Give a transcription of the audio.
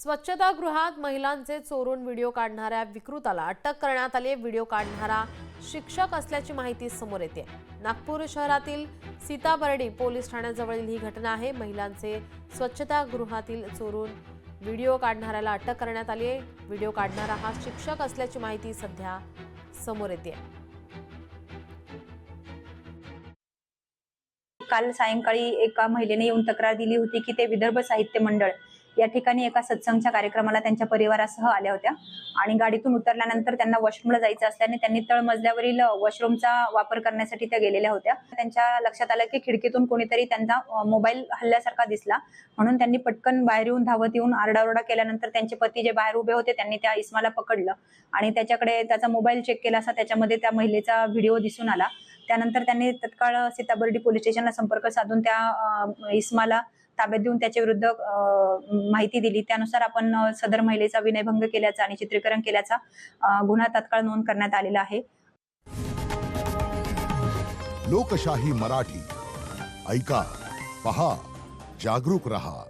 स्वच्छतागृहात महिलांचे चोरून व्हिडिओ काढणाऱ्या विकृताला अटक करण्यात आली। व्हिडिओ काढणारा शिक्षक असल्याची माहिती समोर येते। नागपूर शहरातील सीताबर्डी पोलीस ठाण्याजवळील ही घटना आहे। महिलांचे स्वच्छतागृहातील चोरून व्हिडिओ काढणाऱ्याला अटक करण्यात आली आहे। व्हिडिओ काढणारा हा शिक्षक असल्याची माहिती सध्या समोर येते। काल सायंकाळी एका महिलेने येऊन तक्रार दिली होती की ते विदर्भ साहित्य मंडळ या ठिकाणी एका सत्संगच्या कार्यक्रमाला त्यांच्या परिवारासह आल्या होत्या आणि गाडीतून उतरल्यानंतर त्यांना वॉशरूमला जायचं असल्याने त्यांनी तळमजल्यावरील वॉशरूमचा वापर करण्यासाठी त्या गेलेल्या होत्या। त्यांच्या लक्षात आलं की खिडकीतून कोणीतरी त्यांचा मोबाईल हल्ल्यासारखा दिसला, म्हणून त्यांनी पटकन बाहेर येऊन धावत येऊन आरडाओरडा केल्यानंतर त्यांचे पती जे बाहेर उभे होते त्यांनी त्या इस्माला पकडलं आणि त्याच्याकडे त्याचा मोबाईल चेक केला असता त्याच्यामध्ये त्या महिलेचा व्हिडिओ दिसून आला। त्यानंतर त्यांनी तत्काळ सीताबर्डी पोलीस स्टेशनला संपर्क साधून त्या इस्माला ताब्यात देऊन त्याच्या विरुद्ध माहिती दिली। त्यानुसार आपण सदर महिलेचा विनयभंग केल्याचा आणि चित्रीकरण केल्याचा गुन्हा तात्काळ नोंद करण्यात आलेला आहे। लोकशाही मराठी ऐका, पहा, जागरूक रहा।